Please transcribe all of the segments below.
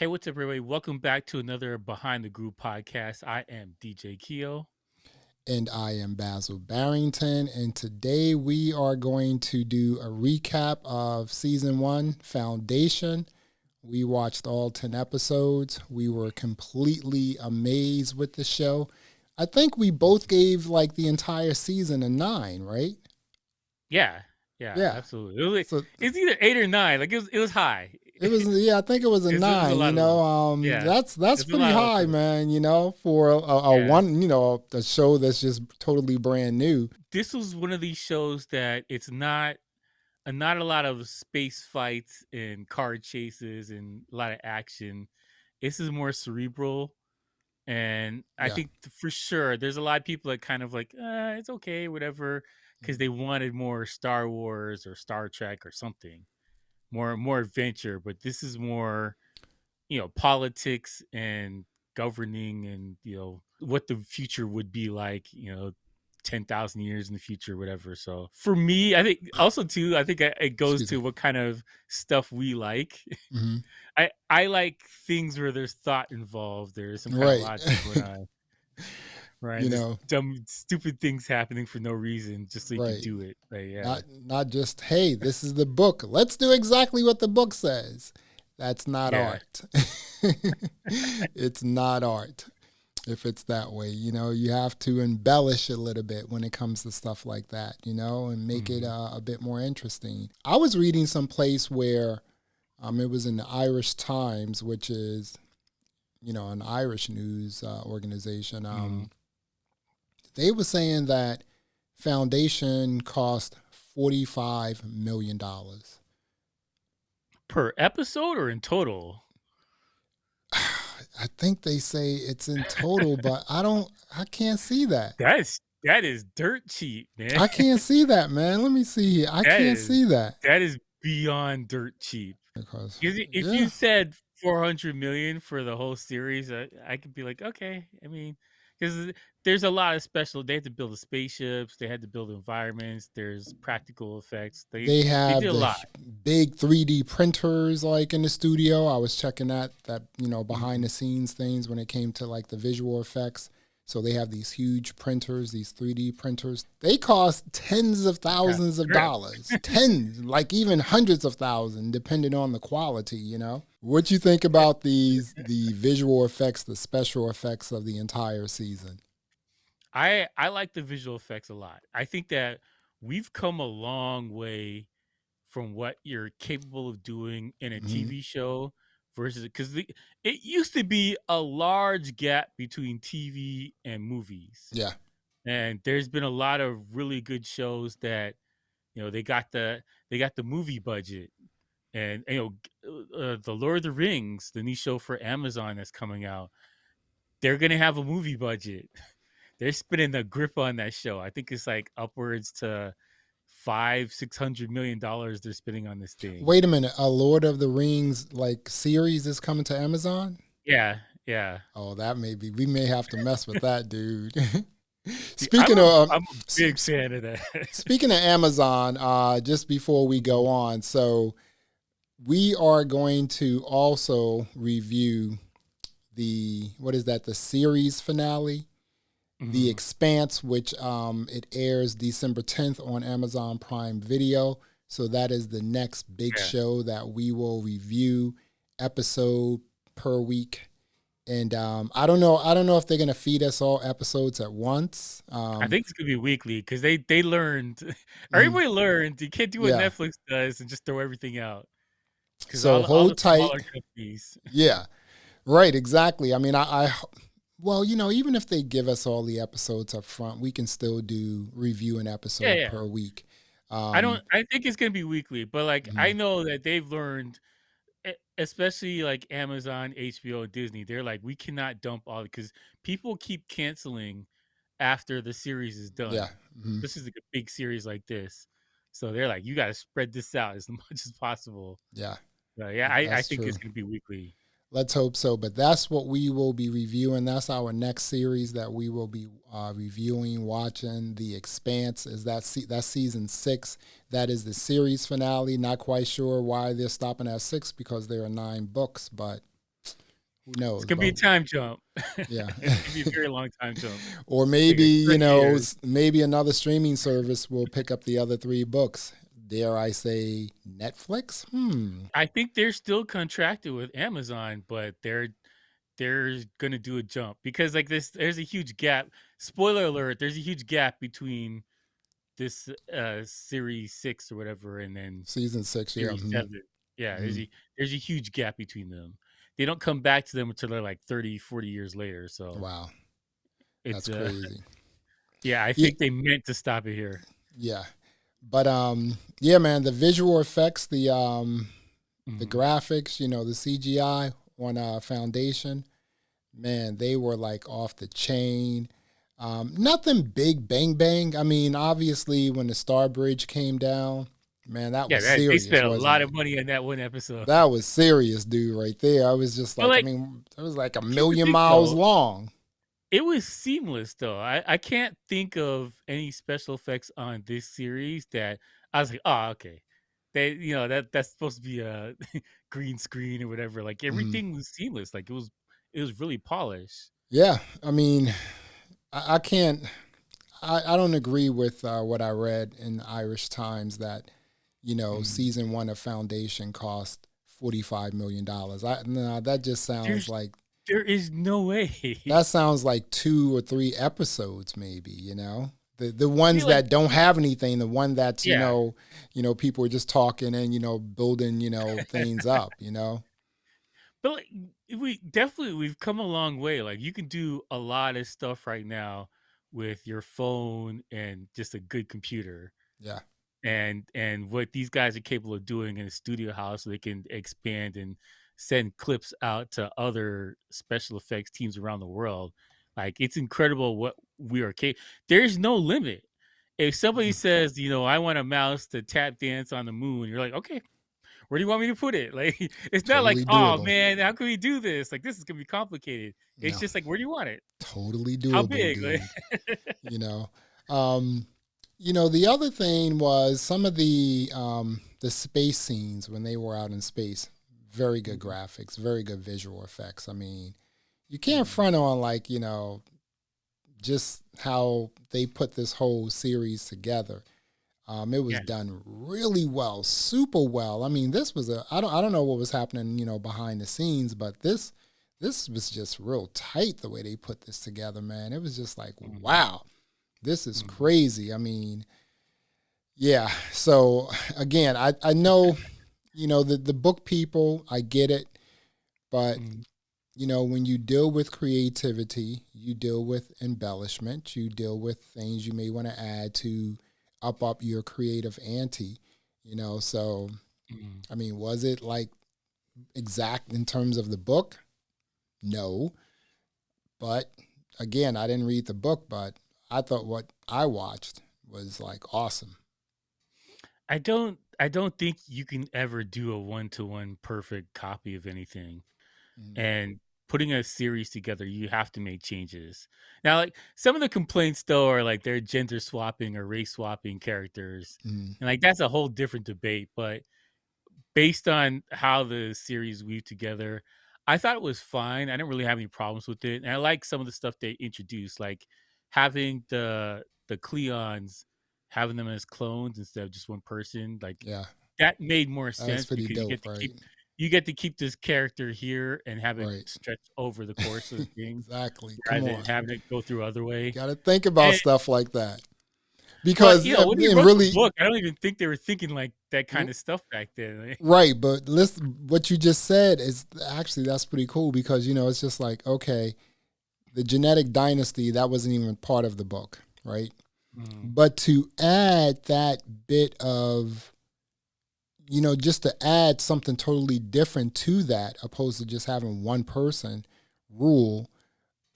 Hey, what's up, everybody? Welcome back to another Behind the Groove podcast. I am DJ Keo. And I am Basil Barrington. And today we are going to do a recap of season 1, Foundation. We watched all 10 episodes. We were completely amazed with the show. I think we both gave like the entire season a 9, right? Yeah, Yeah. absolutely. So It's either 8 or 9. Like it was high. it was, I think it was a It was a 9, lot of love. Yeah, that's it's a pretty lot of love high, for it. man, for a Yeah. one, a show that's just totally brand new. This was one of these shows that it's not a lot of space fights and car chases and a lot of action. This is more cerebral. And I Yeah. think for sure there's a lot of people that kind of like, it's okay, whatever, because they wanted more Star Wars or Star Trek or something, more adventure. But this is more, politics and governing and, what the future would be like, 10,000 years in the future, whatever. So for me, I think also too, I think it goes Excuse to me. what kind of stuff we like. Hmm. I like things where there's thought involved. There's some kind of Right. logic going on, right? you There's know, dumb, stupid things happening for no reason, just so you can right. do it. Like, yeah, Not just, hey, this is the book. Let's do exactly what the book says. That's not yeah, art. It's not art if it's that way. You have to embellish a little bit when it comes to stuff like that, and make it Mhm. a bit more interesting. I was reading some place where it was in the Irish Times, which is, an Irish news organization. Mhm. They were saying that Foundation cost $45 million. Per episode or in total? I think they say it's in total, but I can't see that. That is dirt cheap, man. I can't see that, man. Let me see here. I that can't is see that. that is beyond dirt cheap. Because, If yeah, you said 400 million for the whole series, I could be like, okay. I mean, because there's a lot of special. They had to build the spaceships. They had to build environments. There's practical effects. They they they did have a the lot. big 3D printers like in the studio. I was checking that behind Mhm. the scenes things when it came to like the visual effects. So they have these huge printers, these 3D printers. They cost tens of Yeah, thousands of script. dollars, tens, like even hundreds of thousands, depending on the quality. What you think about the visual effects, the special effects of the entire season? I like the visual effects a lot. I think that we've come a long way from what you're capable of doing in a Hmm. TV show versus because it used to be a large gap between TV and movies, Yeah, and there's been a lot of really good shows that they got the movie budget, and the Lord of the Rings, the new show for Amazon that's coming out, they're gonna have a movie budget. They're spending the grip on that show. I think it's like upwards to 500-600 million dollars they're spending on this thing. wait a minute. A Lord of the Rings like series is coming to Amazon? Yeah, yeah. Oh, we may have to mess with that, dude. See, I'm speaking a of I'm a big fan of that. speaking of Amazon, just before we go on, so we are going to also review the series finale, The Mhm. Expanse, which it airs December 10th on Amazon Prime Video. So that is the next big Yeah. show that we will review episode per week. And I don't know if they're gonna feed us all episodes at once. I think it's gonna be weekly because they learned Mhm, everybody learned you can't do what yeah. Netflix does and just throw everything out because So all hold the tight. smaller companies. Yeah, right. Exactly. I mean, well, even if they give us all the episodes up front, we can still do review an Yeah, episode yeah. per week. I don't. Um, I think it's gonna be weekly, but like I mhm, know that they've learned, especially like Amazon, HBO, Disney. They're like, we cannot dump all because people keep canceling after the series is yeah. done. Mhm, This is like a big series like this, so they're like, you got to spread this out as much as possible. yeah. Yeah, I That's think it's true. gonna be weekly. Let's hope so. But that's what we will be reviewing. That's our next series that we will be reviewing, watching. The Expanse is that's season 6. That is the series finale. Not quite sure why they're stopping at 6 because there are 9 books, but Who It's knows? gonna be a But time jump. yeah. It's gonna be a very long time jump. Or Like, maybe, 30 years. maybe another streaming service will pick up the other three books. Dare I say Netflix? I think they're still contracted with Amazon, but they're gonna do a jump because like this there's a huge gap. Spoiler alert, there's a huge gap between this series 6 or whatever and then Season 6, yeah. series 7. Yeah, Hmm. there's a huge gap between them. They don't come back to them until they're like 30, 40 years later. So Wow, it's that's crazy. yeah, I Yeah, think they meant to stop it here. yeah. But yeah, man, the visual effects, the Mhm. graphics, the CGI on Foundation, man, they were like off the chain. Nothing big bang bang. I mean, obviously when the Star Bridge came down, man, that Yeah, was they serious, spent a wasn't lot it? of money on that one episode. That was serious, dude, right there. I was just But like, I like, mean, it was like a here's the million thing miles though. long. It was seamless though. I can't think of any special effects on this series that I was like, "Oh, okay." They that's supposed to be a green screen or whatever. Like Mhm. everything was seamless. Like it was really polished. Yeah, I mean, I can't. I don't agree with what I read in Irish Times that Mm. season one of Foundation cost $45 million. No, that just sounds There's like there is no way. that sounds like 2 or 3 episodes, maybe. The I ones mean, like, that don't have anything, the one that's yeah, people are just talking and building things up. but like we've come a long way. Like you can do a lot of stuff right now with your phone and just a good computer. Yeah. And what these guys are capable of doing in a studio house, so they can expand and send clips out to other special effects teams around the world. Like it's incredible what we are capable. There's no limit. If somebody Mm, says, I want a mouse to tap dance on the moon, you're like, okay, where do you want me to put it? Like, it's not like, totally oh doable. man, how can we do this? Like, this is gonna be complicated. It's No, just like, where do you want it? totally How doable, big? Like, dude. You know. Um, the other thing was some of the space scenes when they were out in space. Very good Mhm, graphics, very good visual effects. I mean, you can't mhm. front on like just how they put this whole series together. It was Yeah, done really well, super well. I mean, this was I don't know what was happening, behind the scenes, but this was just real tight the way they put this together, man. It was just like, mhm, wow, this is mhm, crazy. I mean, yeah. So again, I know, the book people, I get it, but mhm. when you deal with creativity, you deal with embellishment, you deal with things you may want to add to up your creative ante, So, Mhm. I mean, was it like exact in terms of the book? No, but again, I didn't read the book, but I thought what I watched was like awesome. I don't think you can ever do a one-to-one perfect copy of anything. Mm, And putting a series together, you have to make changes. Now, like some of the complaints though are like they're gender swapping or race swapping characters. mm, And like that's a whole different debate. But based on how the series weaved together, I thought it was fine. I didn't really have any problems with it. And I like some of the stuff they introduced, like having the Cleons, having them as clones instead of just one person. Like yeah, that made more that was sense pretty because dope, right? you get to keep this character here and have it Right. stretch over the course of the thing Exactly. Come rather on. than having it go through other way. Got to think about And stuff like that. but Because, when he and wrote the really, book, I don't even think they were thinking like that kind of stuff back then. right, but listen, what you just said is actually that's pretty cool because it's just like okay, the genetic dynasty that wasn't even part of the book, right? Mm, But to add that bit of just to add something totally different to that, opposed to just having one person rule,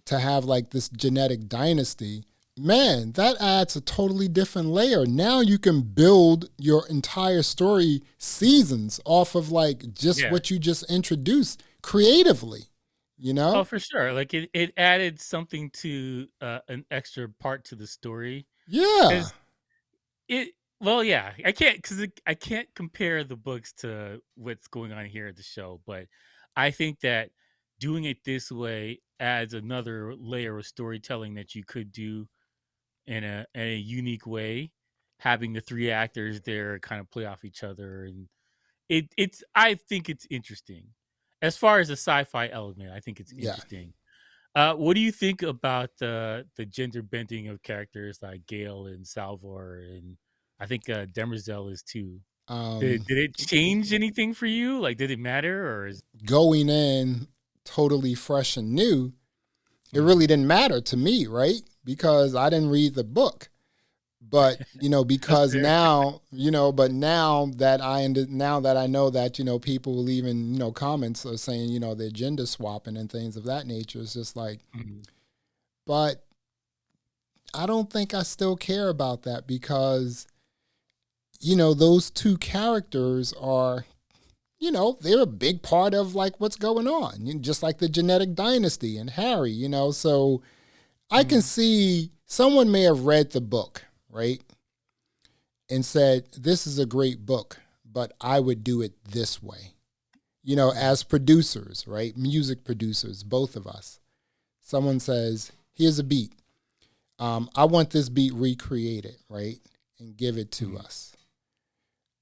to have like this genetic dynasty, man, that adds a totally different layer. Now you can build your entire story seasons off of like just yeah. what you just introduced creatively, you Oh, know? for sure. Like it added something to an extra part to the story Yeah. because it. Well, yeah, I can't because I can't compare the books to what's going on here at the show, but I think that doing it this way adds another layer of storytelling that you could do in a unique way, having the three actors there kind of play off each other, and it's I think it's interesting. As far as the sci-fi element, I think it's Yeah. interesting. What do you think about the gender bending of characters like Gale and Salvor, and I think Demerzel is too? Um, Did it change anything for you? Like, did it matter, or is? Going in totally fresh and new, it Mhm. really didn't matter to me, right? Because I didn't read the book. But That's because fair. now, but now that I know that people will even comments are saying they're gender swapping and things of that nature. It's just like, Mhm. but I don't think I still care about that because those two characters are they're a big part of like what's going on, just like the genetic dynasty and Harry. So I can Mhm. see someone may have read the book, right? And said, this is a great book, but I would do it this way. Mhm. As producers, right? Music producers, both of us. Someone says, here's a beat. I want this beat recreated, right? And give it to Mhm. us.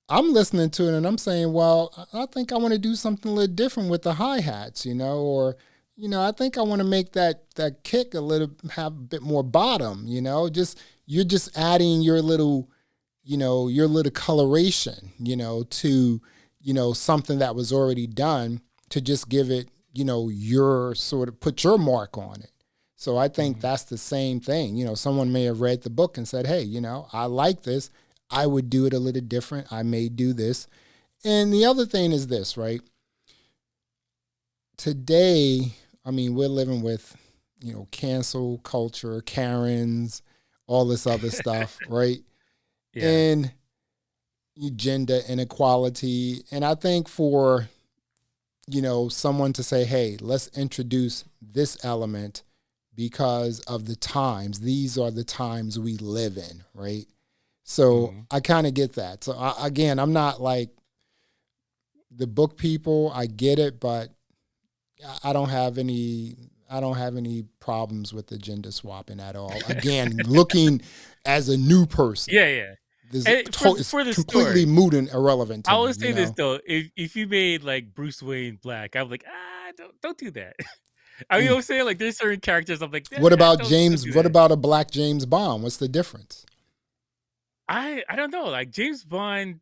I'm listening to it and I'm saying, well, I think I want to do something a little different with the hi-hats, or, I think I want to make that kick a little, have a bit more bottom, just, you're just adding your little coloration, to, something that was already done to just give it, your sort of put your mark on it. So I think Mhm. that's the same thing. Someone may have read the book and said, hey, I like this. I would do it a little different. I may do this. And the other thing is this, right? Today, I mean, we're living with, cancel culture, Karens, all this other stuff, right? Yeah. And gender inequality. And I think for, someone to say, hey, let's introduce this element because of the times. These are the times we live in, right? So Mhm. I kind of get that. So again, I'm not like the book people. I get it, but I don't have any. I don't have any problems with the gender swapping at all. Again, looking as a new person, Yeah, yeah. this And it's for the completely story, moot and irrelevant I to me. always say this though: if you made like Bruce Wayne black, I'm like, don't do that. I mean, Mm. I'm saying like there's certain characters I'm like, What about don't James? do What that. about a black James Bond? What's the difference? I don't know. Like James Bond,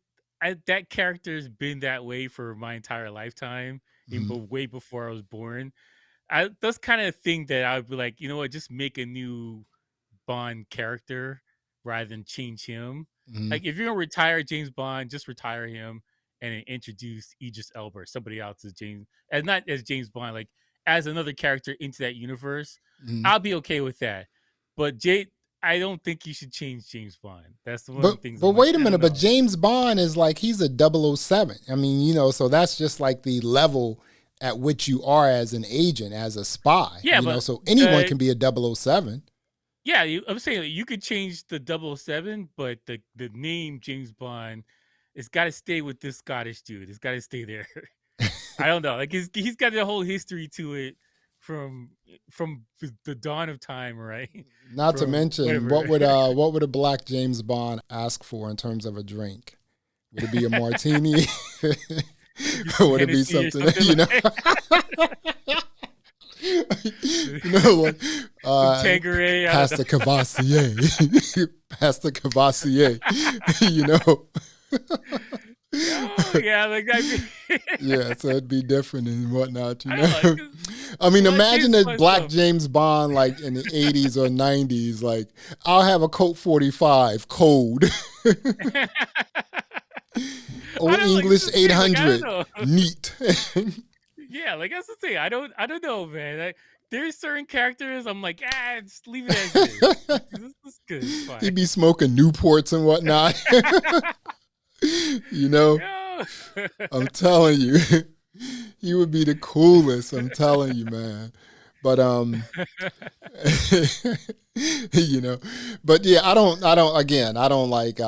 that character's been that way for my entire lifetime, even Mm-hmm. way before I was born. That's kind of thing that I would be like, you know what, just make a new Bond character rather than change him. Mm-hmm. Like if you're gonna retire James Bond, just retire him and then introduce Idris Elba or somebody else as James, as not as James Bond, like as another character into that universe. Mm-hmm. I'll be okay with that. But I don't think you should change James Bond. That's one of the things But I'm like, wait a I don't minute. But know. James Bond is like he's a 007. I mean, so that's just like the level at which you are as an agent, as a spy. Yeah, but So anyone the can be a 007. yeah, I'm saying like, you could change the 007, but the name James Bond, it's got to stay with this Scottish dude. It's got to stay there. I don't know. Like he's got a whole history to it from the dawn of time, right? Not to From mention, whatever. what would a black James Bond ask for in terms of a drink? Would it be a martini? Maybe Or some would it be Hennessy or something, something like like some Tanqueray. I don't pass know. the Cavassier, pass the Cavassier, you know. Oh yeah, like I mean, Yeah, so it'd be different and whatnot, I don't know. I mean, A lot of James imagine that Bond black stuff. James Bond, like in the 80s or 90s, like, I'll have a Colt 45 code. I Old don't like. This English is the thing. Like I don't 800, know. neat. Yeah, like that's the thing. I don't know, man. There's certain characters I'm like, just leave it as is. This is good. It's fine. He'd be smoking Newports and whatnot. you know, Yeah. I'm telling you, he would be the coolest. I'm telling you, man. But you know, but yeah, I don't. Again, I don't like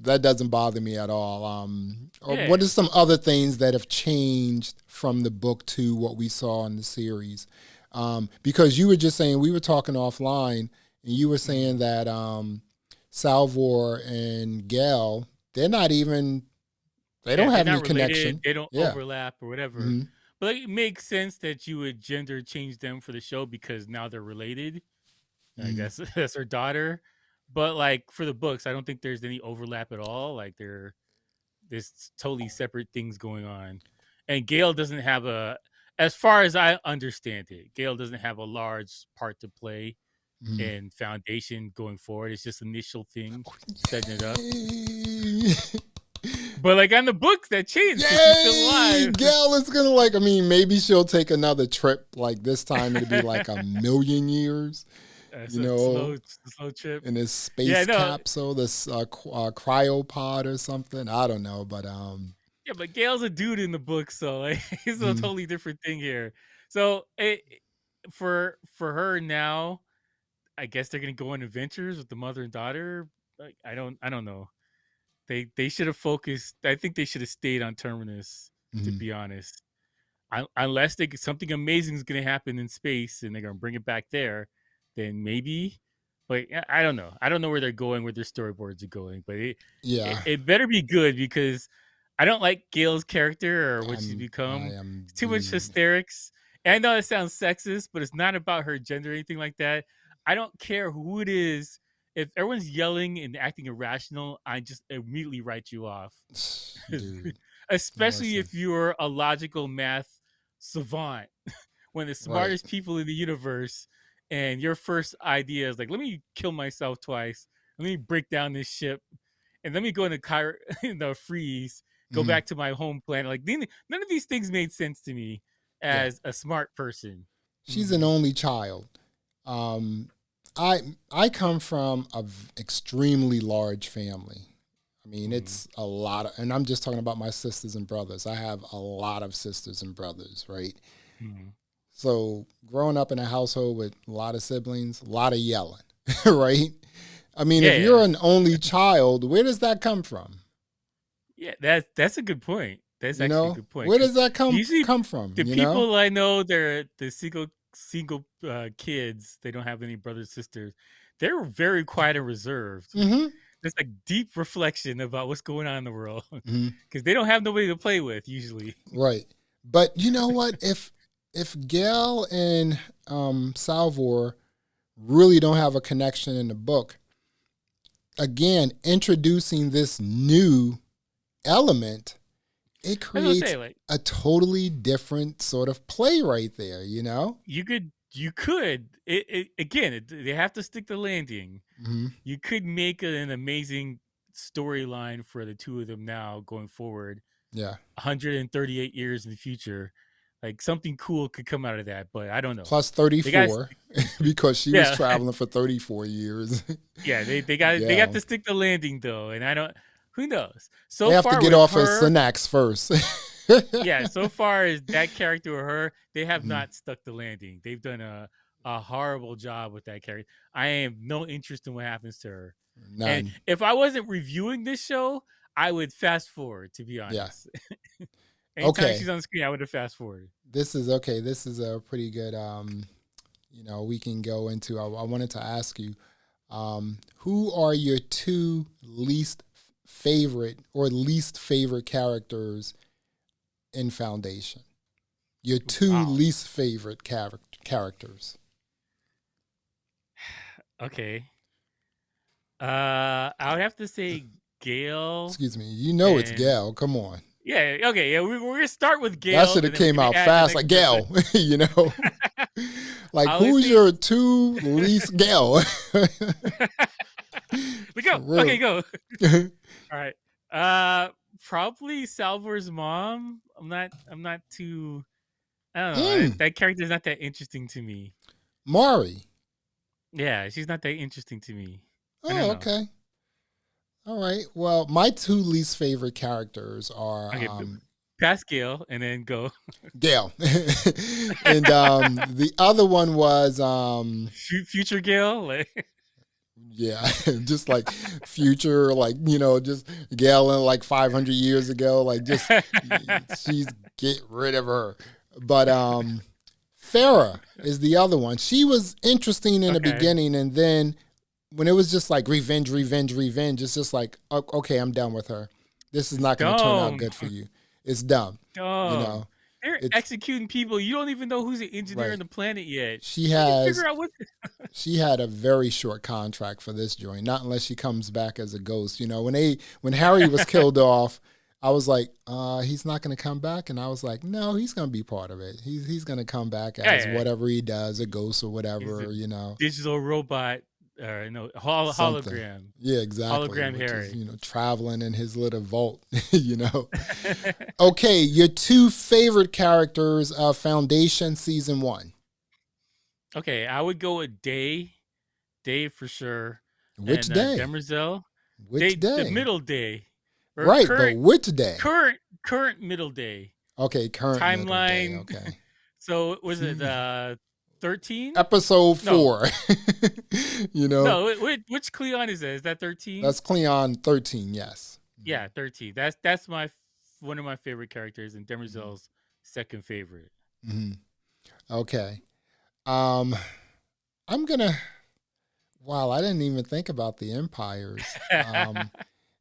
that doesn't bother me at all. Or what Yeah. are some other things that have changed from the book to what we saw in the series? Because you were just saying, we were talking offline, and you were saying that Salvor and Gail, they're not even, they Yeah, don't they're have any not related. connection. They don't Yeah. overlap or whatever. Hmm. But like, it makes sense that you would gender change them for the show because now they're related. Like Hmm. that's her daughter. But like for the books, I don't think there's any overlap at all. Like there's totally separate things going on. And Gail doesn't have a, as far as I understand it, Gail doesn't have a large part to play Hmm. in Foundation going forward. It's just initial thing setting it up. Yay! But like on the books, that changed because she's still Yay! alive. Gail is gonna like. I mean, maybe she'll take another trip. Like this time, it'll be like a million years. It's You a know, slow trip. in this Yeah, space no, capsule, this cryopod or something. I don't know, but yeah, but Gail's a dude in the book, so like it's a mm, totally different thing here. So for her now, I guess they're gonna go on adventures with the mother and daughter. Like, I don't know. They should have focused. I think they should have stayed on Terminus. To mm, be honest, unless something amazing is going to happen in space and they're going to bring it back there, then maybe. But I don't know. I don't know where they're going, where their storyboards are going. But yeah, it better be good because I don't like Gail's character or what she's I become. am It's too much hysterics. And I know it sounds sexist, but it's not about her gender or anything like that. I don't care who it is. If everyone's yelling and acting irrational, I just immediately write you off. dude. Especially Listen, if you're a logical math savant, one of the right? smartest people in the universe, and your first idea is like, let me kill myself twice, let me break down this ship, and let me go into in the freeze, go Mm, back to my home planet. Like none of these things made sense to me yeah, as a smart person. she's an Mm-hmm. only child. Um, I come from a extremely large family. I mean, Mm-hmm. it's a lot of, and I'm just talking about my sisters and brothers. I have a lot of sisters and brothers, right? Mm-hmm. So growing up in a household with a lot of siblings, a lot of yelling, right? I mean, if you're Yeah, an only child, where does that come from? yeah, that's a good point. That's You actually a know, good point where because does that usually come from? the You know, people I know, they're the single kids. They don't have any brothers sisters. They're very quiet and reserved. mm-hmm, There's like deep reflection about what's going on in the world mm-hmm, because they don't have nobody to play with usually. right. But you know what? If Gail and Salvor really don't have a connection in the book, again, introducing this new element, it I was gonna creates say like a totally different sort of play right there, you know? you could again. They have to stick the landing. Mm-hmm. You could make an amazing storyline for the two of them now going forward Yeah. 138 years in the future. Like something cool could come out of that, but I don't know. Plus They got 34 because she was yeah, traveling for 34 years. yeah. They got Yeah. to stick the landing though, and I don't. Who knows? They So have to far get with off of her, Synax first. yeah. So far as that character or her, they have Mhm. not stuck the landing. They've done a horrible job with that character. I have no interest in what happens to her. And None. if I wasn't reviewing this show, I would fast forward. To be Yeah. honest, anytime Okay. she's on the screen, I would have fast forwarded. This is okay. This is a pretty good we can go into. I wanted to ask you, who are your two least favorite characters in Foundation? Your two Wow. least favorite characters. Okay. I would have to say Gail Excuse me. You know it's and Gal. Come on. yeah. Okay, yeah. We're gonna start with That Gail, should have and then we're came gonna out add the fast, next like person. Gal. You know, like I would who's say your two least Gal? we For go. Okay, real. go. All right. Probably Salvor's mom. I'm not too. I don't know. mm, That character is not that interesting to me. Mari. Yeah, she's not that interesting to me. I don't Oh, know. okay. All right. Well, my two least favorite characters are Okay, pass Gail and then go. Gail, and the other one was Future Gail. Like, Yeah, just like future, like, just Galen like 500 years ago, like just she's get rid of her. But Farah is the other one. She was interesting in the Okay. beginning, and then when it was just like revenge, revenge, revenge, it's just like, okay, I'm done with her. This is It's not going to turn out dumb. good for you. It's dumb. You Dumb. know, They're it's executing people. You don't even know who's the engineer on right. the planet yet. She How do you figure has out what? she had a very short contract for this joint, not unless she comes back as a ghost. When Harry was killed off, I was like, he's not going to come back, and I was like, no, he's going to be part of it. He's going to come back Yeah, as yeah. whatever he does, a ghost or He's a whatever, digital robot, no something. hologram, Yeah, exactly. hologram Which is Harry. traveling in his little vault. Okay, your two favorite characters of Foundation season 1. Okay, I would go with Day for sure, Which and day? Demerzel. Which The day? middle day, or Right, but which day? current middle day Okay, current middle day. timeline. Okay. So was it 13? Episode No, 4. you know, no. Which Cleon is that? Is that 13? that's Cleon 13, yes. Yeah, 13. That's one of my favorite characters, and Mhm. Demerzel's second favorite. Mhm. Okay. Um, I'm going to, wow, I didn't even think about the empires.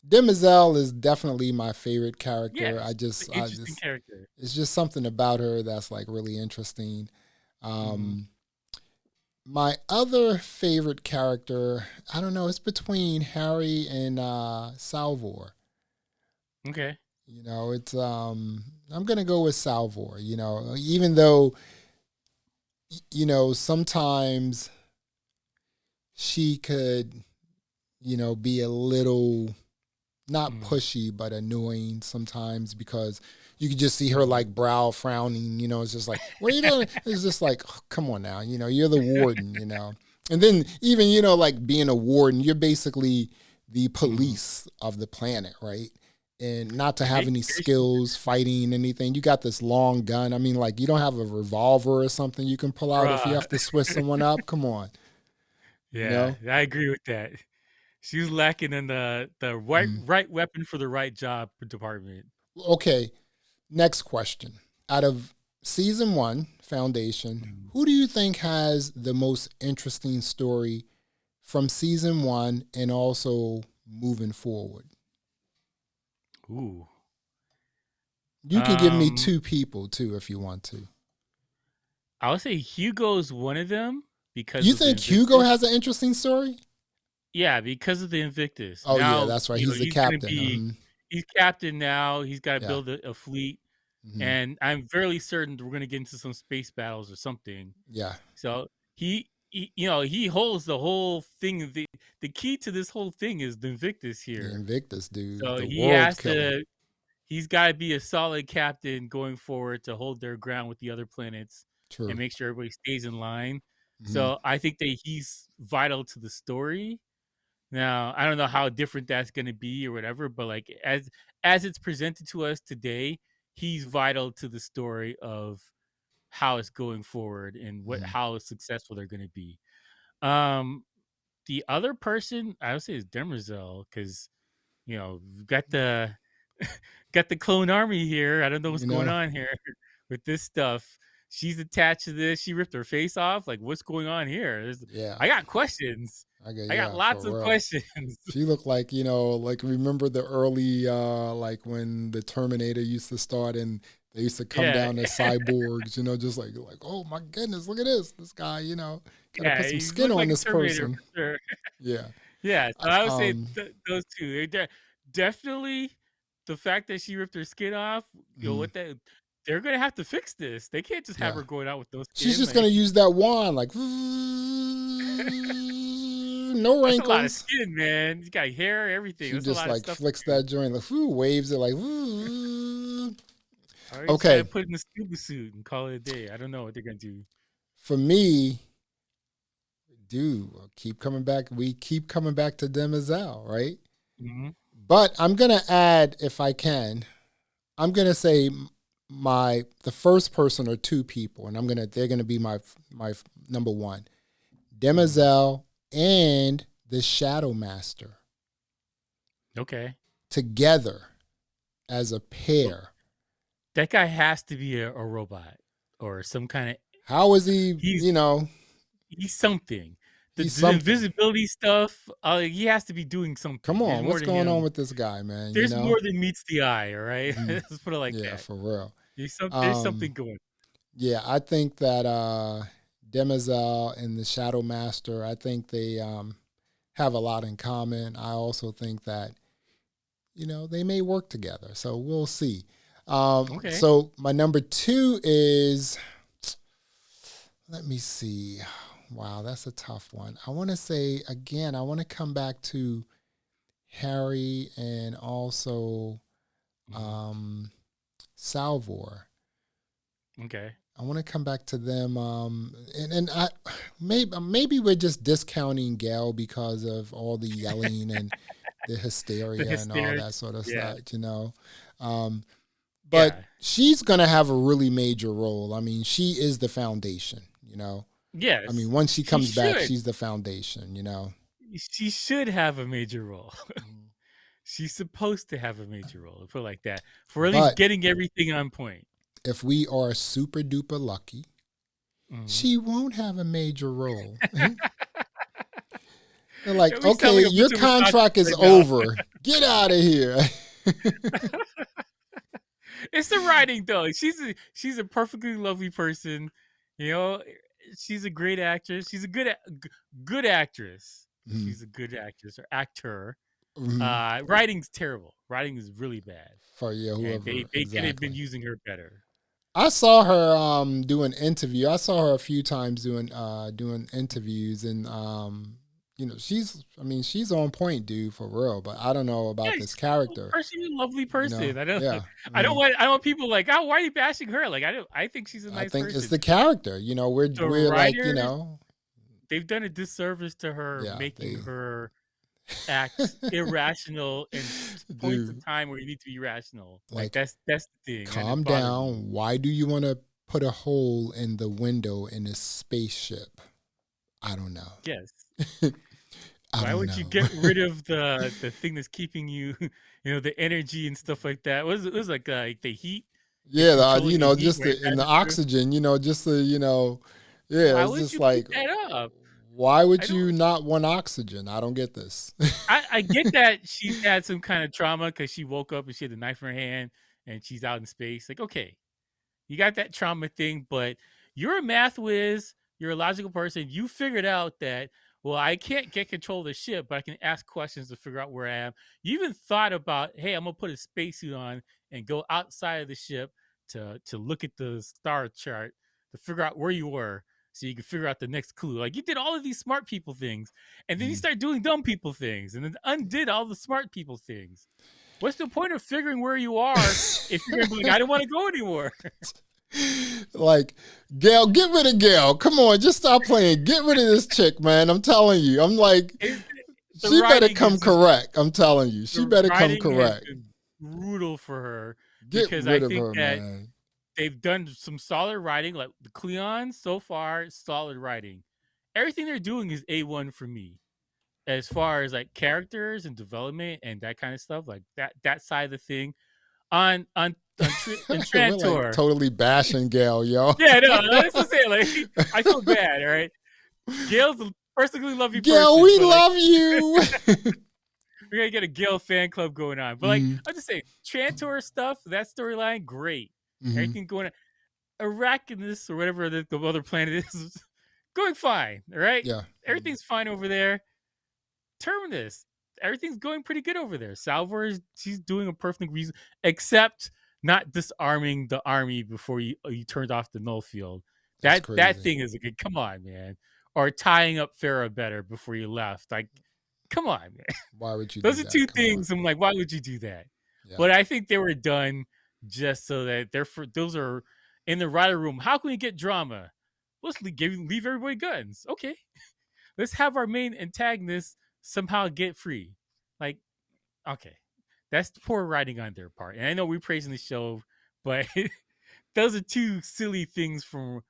Demoiselle is definitely my favorite character. Yes, it's an I interesting just, character. it's just something about her that's like really interesting. Hmm. Um, my other favorite character, I don't know, it's between Harry and Salvor. Okay. It's I'm gonna go with Salvor. Even though sometimes she could be a little not Mm-hmm. pushy but annoying sometimes because you could just see her like brow frowning. It's just like, what are you doing? It's just like, oh, come on now. You're the warden. And then even like being a warden, you're basically the Mm-hmm. police of the planet, right? And not to have Very, any very skills fighting anything. You got this long gun. I mean, like, you don't have a revolver or something you can pull out if you bruh. have to switch someone up. Come on, you Yeah, know. I agree with that. She was lacking in the Mm. right weapon for the right job department. Okay, next question. Out of season 1, Foundation, Mm. who do you think has the most interesting story from season 1 and also moving forward? Ooh. You can give me Um, 2 people too if you want to. I would say Hugo's one of them because You of the think Hugo Invictus. has an interesting story? Yeah, because of the Invictus. Oh yeah, Now, that's right. He's the captain. he's captain now. He's got to Yeah. build a fleet, Hmm. and I'm fairly certain we're going to get into some space battles or something. Yeah. So he holds the whole thing. The key to this whole thing is the Invictus The here. Invictus dude, So the world killer. he's got to be a solid captain going forward to hold their ground with the other planets and True. make sure everybody stays in line. Hmm. So I think that he's vital to the story. Now, I don't know how different that's going to be or whatever, but like as it's presented to us today, he's vital to the story of how it's going forward and what Hmm. how successful they're going to be. Um, the other person I would say is Demerzel because we've got the got the clone army here. I don't know what's You going know. on here with this stuff. She's attached to this. She ripped her face off. Like, what's going on here? Yeah. I got questions. I got Yeah, for lots of real. questions. She looked like, like remember the early like when the Terminator used to start and they used to come Yeah, down as cyborgs, just like, oh my goodness, look at this. This guy, gotta yeah, put some he skin looked on like a this Terminator person. for sure. Yeah. Yeah, so I would say Um those two. Definitely the fact that she ripped her skin off. mhm, What they're gonna have to fix this. They can't just have yeah. her going out with no She's skin. just gonna Like use that wand like no that's a lot of wrinkles. skin, man. You got hair, everything. She That's a just lot of like stuff to flicks do. that joint, like waves it like Or you just gotta okay. put in a scuba suit and call it a day. I don't know what they're gonna do. For me, dude, keep coming back. We keep coming back to Demoiselle, right? Hmm. But I'm gonna add, if I can, I'm gonna say the first person or 2 people, and they're gonna be my number one, Hmm. Demoiselle and the Shadow Master Okay. together as a Well, pair. that guy has to be a robot or some kind of. How is he, He's he's something. he's The something. invisibility stuff. He has to be doing Come something. There's on, more what's to going on him. with this guy, man? There's more than meets the eye. All right, Mhm. let's put it like Yeah, that. for real. There's something going. Yeah, I think that Demoiselle and the Shadow Master, I think they have a lot in common. I also think that, they may work together. So we'll see. Okay. So my number 2 is, let me see. Wow, that's a tough one. I want to say, again, I want to come back to Harry and also Mhm. Salvor. Okay. I want to come back to them, and I maybe we're just discounting Gail because of all the yelling and the The hysteria and all that hysterics. sort of Yeah. stuff. Um, but Yeah. she's gonna have a really major role. I mean, she is the foundation. I mean, Yes. once she She comes back, should. she's the foundation. She should have a major role. Mhm. She's supposed to have a major role. Put it like that for at least But getting everything on point. if we are super duper lucky, Mhm. she won't have a major role. They're like, We sound okay, like a bunch your of otakus contract is right now. over. Get out of here. It's the writing though. She's a perfectly lovely person. You know, she's a great actress. She's a good actress. Mhm. She's a good actress or actor. Mhm. Writing's terrible. Writing is really bad, For yeah, and whoever they could have been exactly. using her better. I saw her do an interview. I saw her a few times doing interviews, and she's on point, dude, for real. But I don't know Yeah, about this she's a character. perfectly lovely person. Yeah. I don't want people like, oh, why are you bashing her? Like I think she's a I nice think it's person. the character. The We're like, writer, they've done a disservice to her, yeah, making they her act irrational in points of dude, time where you need to be rational. Like like, that's the thing, and calm it bothers me. down. Why do you want to put a hole in the window in a spaceship? I don't know. Yes. I Why don't would you know. get rid of the thing that's keeping you, the energy and stuff like that? It was like the heat. It's Yeah, controlling the heat just where it in the passes through. oxygen, just the, yeah, Why it's would just you keep like, that up? why I would don't. you not want oxygen? I don't get this. I get that she's had some kind of trauma because she woke up and she had a knife in her hand and she's out in space. Like, okay, you got that trauma thing, but you're a math whiz. You're a logical person. You figured out that, well, I can't get control of the ship, but I can ask questions to figure out where I am. You even thought about, hey, I'm gonna put a spacesuit on and go outside of the ship to look at the star chart to figure out where you were, so you can figure out the next clue. Like you did all of these smart people things, and then you Mm. start doing dumb people things, and then undid all the smart people things. What's the point of figuring where you are if you're gonna be like, I don't want to go anymore? Like, Gail, get rid of Gail. Come on, just stop playing. Get rid of this chick, man. I'm telling you. I'm like, It, the she better writing come is just correct. I'm telling you. She the better come writing has correct. been brutal for her Get because I rid of think her, that man. they've done some solid writing, like the Cleon so far, solid writing. Everything they're doing is A1 for me. As far as like characters and development and that kind of stuff, like that side of the thing. On We're like Trantor. totally bashing Gail, yo. Yeah, no, that's what I'm saying. Like I feel bad, all right. Gail's a perfectly lovely Gail, person, we but like love you. we're gonna get a Gale fan club going on. But like Mm, I'm just saying, Trantor stuff, that storyline, great. mhm. Everything going on. Arrakis or whatever the other planet is going fine. All right. Yeah. Everything's fine over there. Terminus, everything's going pretty good over there. Salvor is she's doing a perfect reason, except not disarming the army before you turned off the null field. That's That crazy. thing is a good. Come on, man. Or tying up Farah better before you left. Like, come on, man. Why would you do Those are two that? Come on. things. I'm like, why would you do that? Yeah. But I think they were done just so that they're for those are in the writer room. How can we get drama? Let's leave everybody guns. Okay, let's have our main antagonist somehow get free. Like, okay, that's poor writing on their part. And I know we're praising the show, but those are two silly things from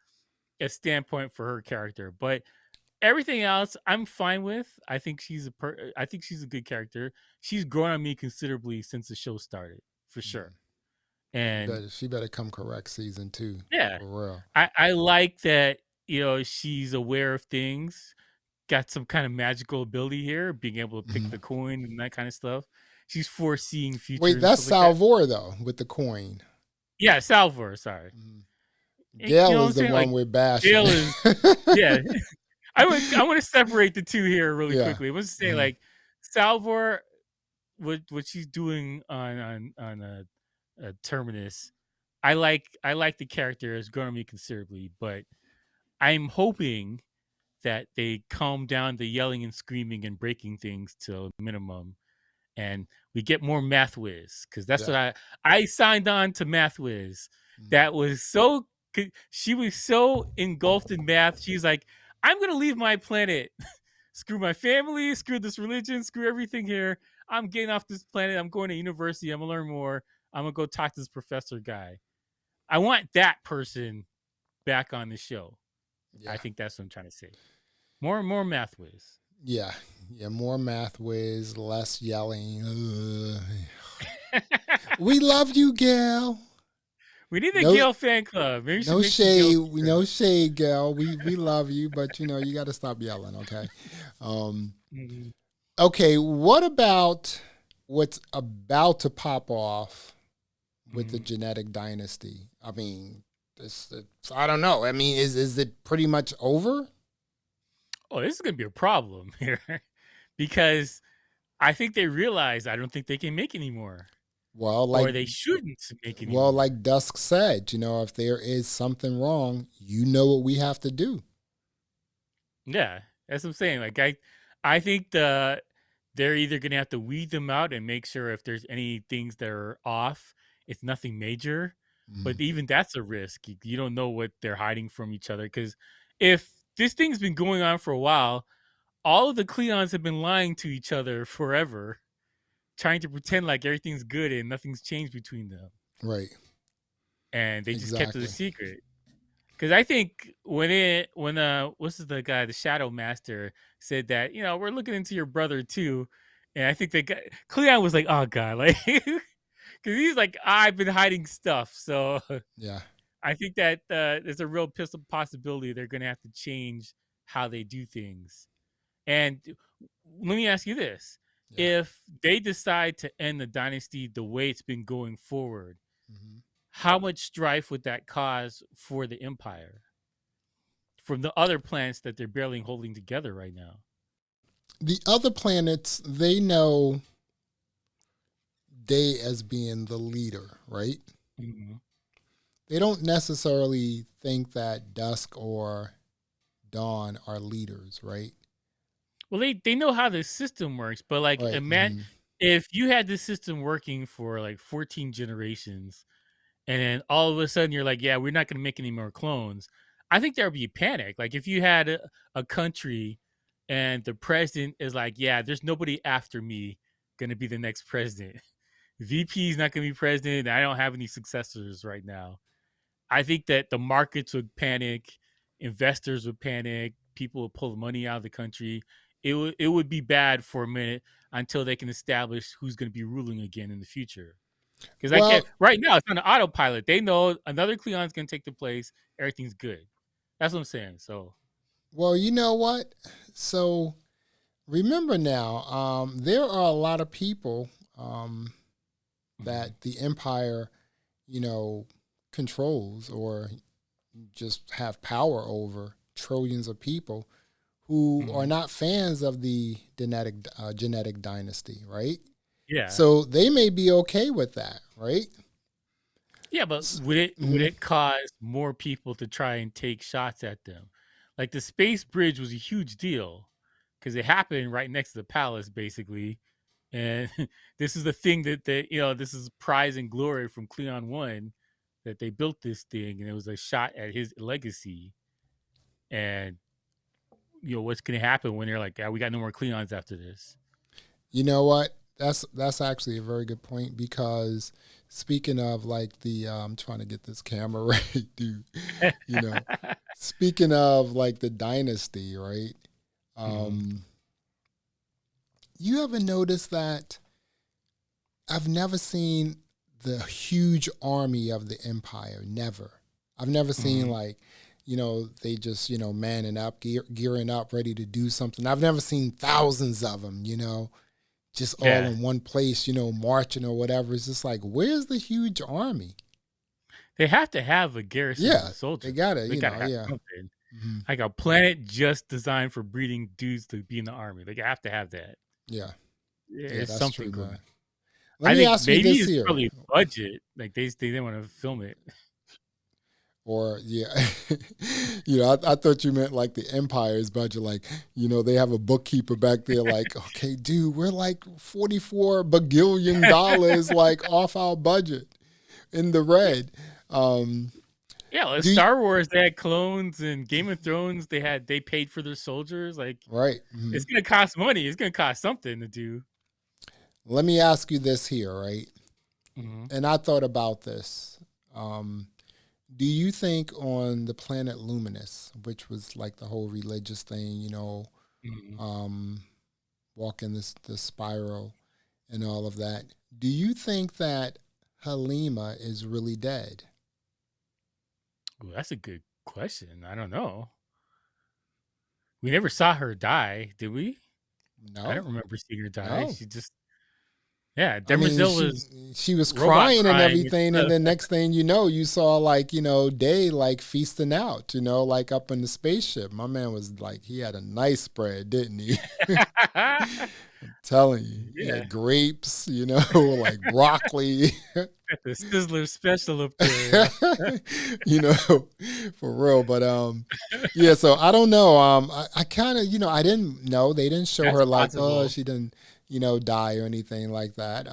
a standpoint for her character. But Everything else, I'm fine with. I think I think she's a good character. She's grown on me considerably since the show started, for sure. And She better come correct season 2 yeah, for real. I like that. She's aware of things. Got some kind of magical ability here, being able to pick Mhm. the coin and that kind of stuff. She's foreseeing future Wait, and that's stuff like that. Salvor though with the coin. Yeah, Salvor. Sorry. Mhm. You know Gail what I'm is the saying? Like one we're bashing. Dale is. Yeah, I want to separate the two here really Yeah. quickly. I want to say Mhm. like Salvor, what she's doing on a Terminus. I like the character. It's grown on me considerably, but I'm hoping that they calm down the yelling and screaming and breaking things to a minimum, and we get more Math Whiz, because that's Yeah. what I signed on to Math Whiz. Mhm. That was so. She was so engulfed in math. She's like, I'm gonna leave my planet. Screw my family. Screw this religion. Screw everything here. I'm getting off this planet. I'm going to university. I'm gonna learn more. I'm gonna go talk to this professor guy. I want that person back on the show. I Yeah. think that's what I'm trying to say. More and more Math Whiz. Yeah. Yeah. More Math Whiz, less yelling. We love you, Gail. We need a No, Gale fan club. Maybe we should no make some Gale shade. No t-shirts. shade, Gail. We love you, but you got to stop yelling, okay? Um, Mhm. okay. What about what's about to pop off with the Mhm. genetic dynasty? I mean, I don't know. I mean, is it pretty much over? Oh, this is gonna be a problem here because I think they realize I don't think they can make anymore, Well, or they shouldn't make anymore. like Dusk said, if there is something wrong, you know what we have to do. Yeah, that's what I'm saying. Like I think they're either gonna have to weed them out and make sure if there's any things that are off, it's nothing major. But Mhm. even that's a risk. You don't know what they're hiding from each other, because if this thing's been going on for a while, all of the Cleons have been lying to each other forever, trying to pretend like everything's good and nothing's changed between them, Right. and they just kept it a Exactly. secret. Because I think when what's the guy, the Shadow Master, said that we're looking into your brother too, and I think they got Cleon was like, oh god, like because he's like, I've been hiding stuff, so Yeah. I think that there's a real possibility they're gonna have to change how they do things. And let me ask you this: Yeah. if they decide to end the dynasty the way it's been going forward, Hmm. how much strife would that cause for the Empire from the other planets that they're barely holding together right now? The other planets, they know they as being the leader, right? Mhm. They don't necessarily think that Dusk or Dawn are leaders, right? Well, they know how the system works, but like, Right. imagine Hmm. if you had this system working for like 14 generations, and then all of a sudden you're like, yeah, we're not going to make any more clones. I think there would be panic. Like if you had a country and the president is like, yeah, there's nobody after me going to be the next president. VP is not going to be president. I don't have any successors right now. I think that the markets would panic, investors would panic, people would pull money out of the country. It would be bad for a minute until they can establish who's going to be ruling again in the future. Because Well, right now it's on autopilot. They know another Cleon's going to take the place. Everything's good. That's what I'm saying. So, well, you know what? So remember now, there are a lot of people mhm, that the Empire, you know, controls or just have power over trillions of people who are mhm. not fans of the genetic dynasty, right? Yeah, So they may be okay with that, right? yeah, but would Mhm. it cause more people to try and take shots at them? Like the space bridge was a huge deal because it happened right next to the palace, basically. And this is the thing that this is prize and glory from Cleon One, that they built this thing, and it was a shot at his legacy. And what's going to happen when they're like, we got no more Cleons after this. You know what? That's actually a very good point because speaking of like I'm trying to get this camera right, dude. You know, speaking of like the dynasty, right? Mm-hmm. You ever notice that I've never seen the huge army of the Empire? Never. I've never seen Mm-hmm. like, they just, manning up, gearing up, ready to do something. I've never seen thousands of them, just all Yeah, in one place, marching or whatever. It's just like, where's the huge army? they have to have a garrison Yeah, of they soldiers. gotta, They gotta have yeah. something, Hmm. like a planet just designed for breeding dudes to be in the army. They have to have that. Yeah, yeah, It's that's something true, going man. on. Let I me think ask you maybe this it's here. probably budget. Like they didn't want to film it. Or yeah, I thought you meant like the Empire's budget. Like, they have a bookkeeper back there. Like, okay, dude, we're like $44 billion like off our budget in the Yeah, red. Um, yeah. Like do you, Star Wars, they had clones, and Game of Thrones, they paid for their soldiers. Like right? Hmm. it's gonna cost money. It's gonna cost something to do. Let me ask you this here, right? Mm-hmm. And I thought about this. Um, do you think on the planet Luminous, which was like the whole religious thing, Mm-hmm. um, walking this spiral and all of that. Do you think that Halima is really dead? Ooh, that's a good question. I don't know. We never saw her die, did we? I No, don't remember seeing her die. no. She just, yeah, I mean, Demerzel was she was robot crying and crying and everything, and stuff. then next thing you saw like Day like feasting out, like up in the spaceship. My man was like, he had a nice spread, didn't he? Telling you, he Yeah, had grapes, like broccoli. got the Sizzler special up there. you know, for real. But yeah. So I don't know. I kind of, I didn't know they didn't show That's her like, oh, possible. she didn't, die or anything like that.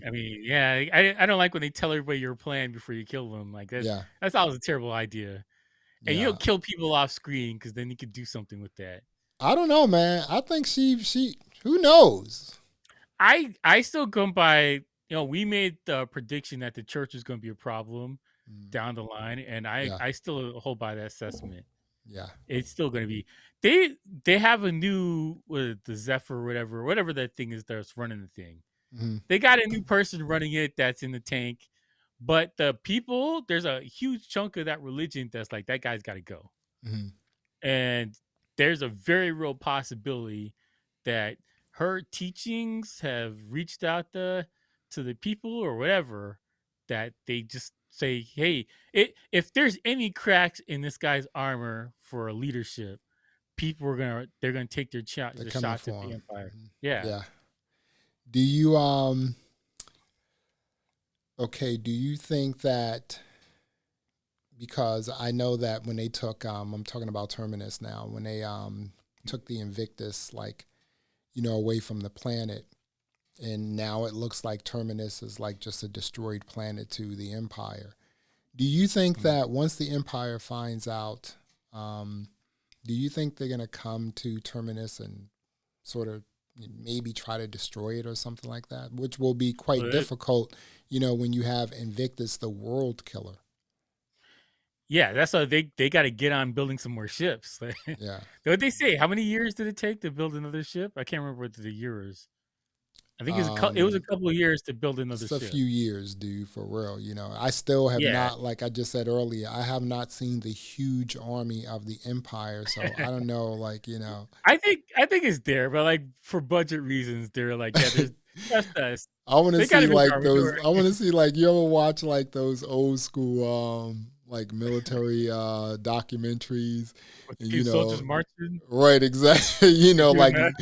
I mean, yeah, I don't like when they tell everybody your plan before you kill them. Like Yeah, that's always a terrible idea. And you yeah. don't kill people off screen because then you could do something with that. I don't know, man. I think she, who knows? I still come by. We made the prediction that the church is going to be a problem Mm, down the line, and yeah, I still hold by that assessment. yeah. It's still going to be they have a new the Zephyr whatever that thing is that's running the thing. Hmm. They got a new person running it that's in the tank, but the people there's a huge chunk of that religion that's like that guy's got to go, Hmm. and there's a very real possibility that her teachings have reached out to the people or whatever that they just say, hey, if there's any cracks in this guy's armor for leadership, people are they're gonna take They're the coming shots at for the him. empire. Hmm. Yeah. Yeah. Do you okay? Do you think that because I know that when they took, I'm talking about Terminus now, when they took the Invictus, like, away from the planet, and now it looks like Terminus is like just a destroyed planet to the Empire. Do you think Mm. that once the Empire finds out, um, do you think they're going to come to Terminus and sort of maybe try to destroy it or something like that, which will be quite But difficult, when you have Invictus, the world killer? yeah, that's why they got to get on building some more ships. Yeah. What they say? How many years did it take to build another ship? I can't remember what the years. I think it was a Um, couple of years to build another It's a ship. few years, dude, for real. I still have Yeah. not, like I just said earlier, I have not seen the huge army of the Empire. So I don't know, I think it's there, but like for budget reasons, they're like, yeah, there's trust us. I want to They got see to make like our those. door. I want to see like you ever watch like those old school like military documentaries, With and two soldiers marching. right, exactly. They're doing Like that.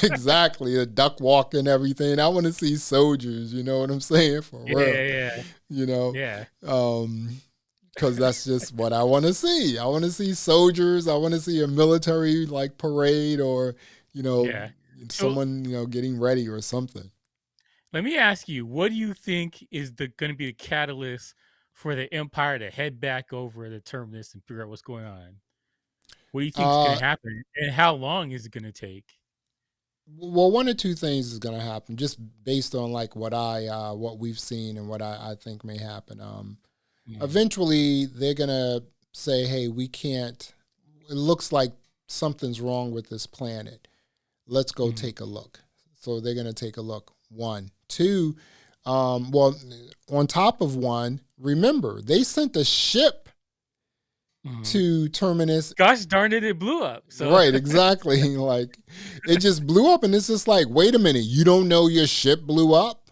exactly a duck walk and everything. I want to see soldiers. You know what I'm saying? For Yeah, real. yeah, You know, yeah, um, because that's just what I want to see. I want to see soldiers. I want to see a military like parade or you know yeah. So someone getting ready or something. let me ask you, what do you think is the going to be the catalyst for the Empire to head back over the terminus and figure out what's going on? What do you think is going Uh, to happen, and how long is it going to take? well, one or two things is going to happen just based on like what we've seen and what I think may happen. Mhm. Eventually, they're going to say, "Hey, we can't." It looks like something's wrong with this planet. Let's go take a look. So they're going to take a look. 1, 2. Well, on top of 1, remember, they sent a ship to Terminus. Gosh darn it blew up. So. Right, exactly. Like, it just blew up, and it's just like, wait a minute, you don't know your ship blew up?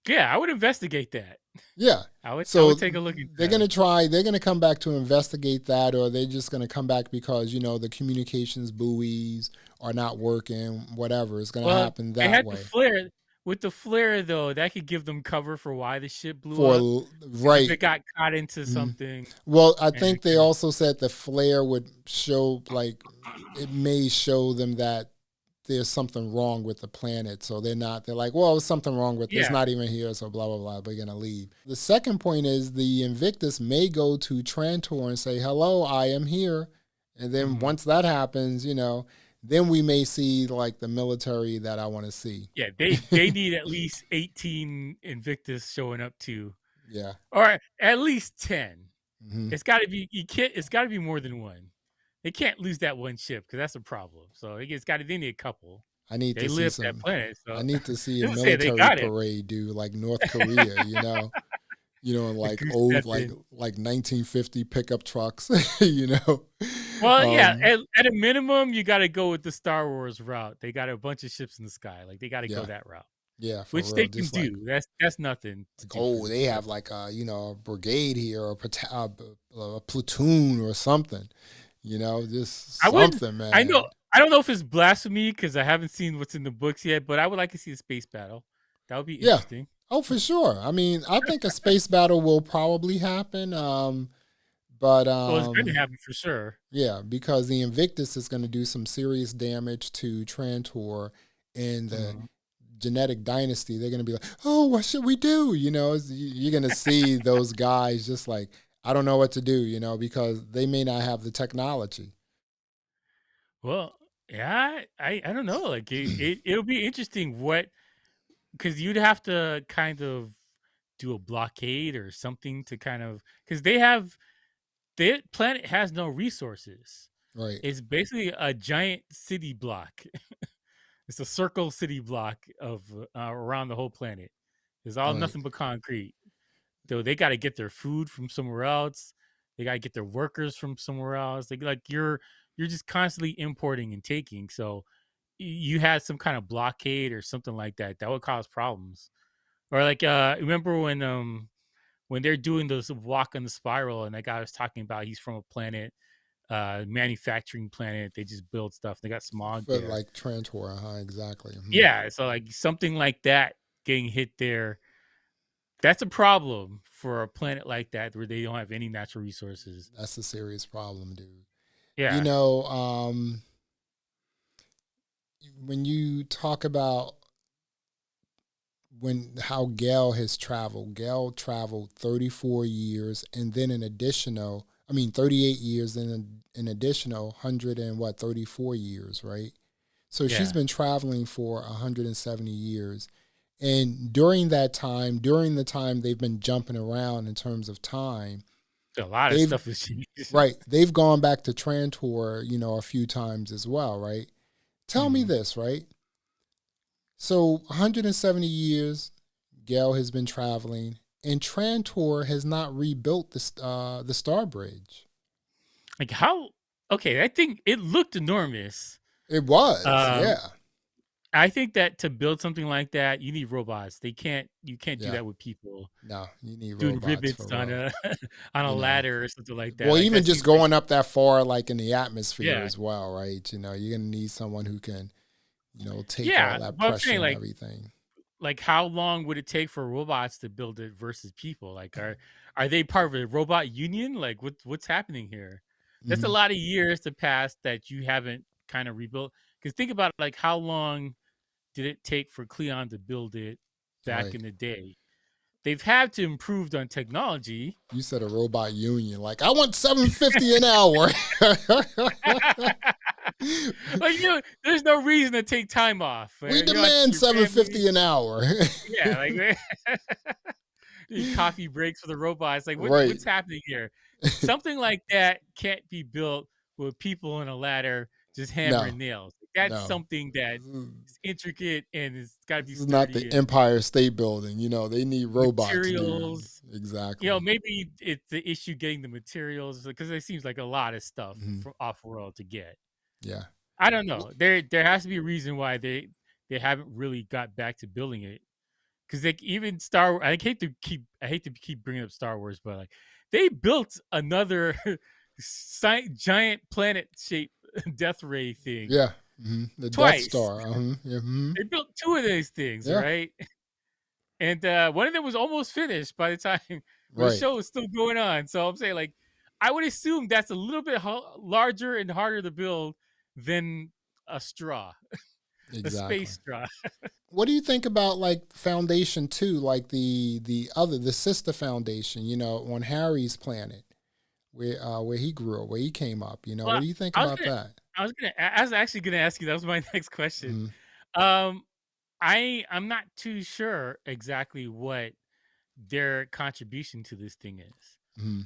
Yeah, I would investigate that. Yeah. I would take a look at they're that. They're going to come back to investigate that, or they're just going to come back because, the communications buoys are not working, whatever. It's going to happen that way. With the flare, though, that could give them cover for why the ship blew up. Right. If it got caught into something. Well, I think they also said the flare would show, like, it may show them that there's something wrong with the planet. So they're like, well, there's something wrong with it. It's not even here, so blah, blah, blah, we're going to leave. The second point is the Invictus may go to Trantor and say, hello, I am here. And then once that happens, then we may see, like, the military that I want to see. Yeah, they need at least 18 Invictus showing up too. Yeah. Or at least 10. It's got to be, it's got to be more than one. They can't lose that one ship because that's a problem. So they need a couple. I need to see some. That planet, so. I need to see a military parade, dude, like North Korea, like old, like 1950 pickup trucks, Well, yeah, at a minimum, you got to go with the Star Wars route. They got a bunch of ships in the sky, like they got to go that route. Yeah, which real. They can just do. Like, that's nothing. They have like a brigade here, or a platoon or something. Just something, man. I know. I don't know if it's blasphemy because I haven't seen what's in the books yet, but I would like to see a space battle. That would be interesting. Oh, for sure. I mean, I think a space battle will probably happen. But it's going to happen for sure. Yeah, because the Invictus is going to do some serious damage to Trantor and the genetic dynasty. They're going to be like, oh, what should we do? You're going to see those guys just like, I don't know what to do, because they may not have the technology. Well, yeah, I don't know. Like it'll be interesting because you'd have to kind of do a blockade or something to kind of, because their planet has no resources. Right. It's basically a giant city block. It's a circle city block of around the whole planet. There's nothing but concrete. Though they got to get their food from somewhere else. They got to get their workers from somewhere else. You're just constantly importing and taking. So you had some kind of blockade or something like that would cause problems. Or like remember when they're doing this walk on the spiral and that guy was talking about he's from a planet, manufacturing planet. They just build stuff. They got smog there. Like Trantor, exactly. Yeah, so like something like that getting hit there. That's a problem for a planet like that where they don't have any natural resources. That's a serious problem, dude. Yeah. When you talk about how Gale has traveled, Gale traveled 34 years and then 38 years and an additional 134 years, right? So she's been traveling for 170 years. And during the time they've been jumping around in terms of time, a lot of stuff has changed. Right. They've gone back to Trantor, a few times as well, right? Tell me this, right? So 170 years, Gale has been traveling, and Trantor has not rebuilt the Star Bridge. Like how? Okay, I think it looked enormous. It was, yeah. I think that to build something like that, you need robots. You can't do that with people. No, you need doing robots rivets on a ladder or something like that. Well, like even just going up that far, like in the atmosphere as well, right? You're gonna need someone who can, take all that pressure and everything. Like, how long would it take for robots to build it versus people? Like, are they part of a robot union? Like, what's happening here? That's a lot of years to pass that you haven't kind of rebuilt. Because think about like how long did it take for Cleon to build it back in the day? They've had to improve on technology. You said a robot union. Like, I want $7.50 an hour. Like, there's no reason to take time off. We demand $7.50 an hour. Yeah, like coffee breaks for the robots. Like, what's happening here? Something like that can't be built with people on a ladder just hammering No, nails. That's no. something that is intricate and it's got to be This is not the sturdy and Empire State Building. They need robots doing materials. exactly. Maybe it's the issue getting the materials because it seems like a lot of stuff Hmm. from off world to get. Yeah. I don't Well, know. There has to be a reason why they haven't really got back to building it. Because like even Star, I hate to keep bringing up Star Wars, but like they built another giant planet shaped death ray thing yeah. The Death twice. Star. Yeah. They built two of these things, Yeah. right? And one of them was almost finished by the time the Right. show was still going on. So I'm saying like I would assume that's a little bit larger and harder to build than a straw, a Exactly. space straw. What do you think about like Foundation 2, like the sister foundation, on Harry's planet where he grew up, where he came up, Well, what do you think I was about gonna, that? I was actually gonna ask you. That was my next question. Hmm. Um, I'm not too sure exactly what their contribution to this thing is. Hmm.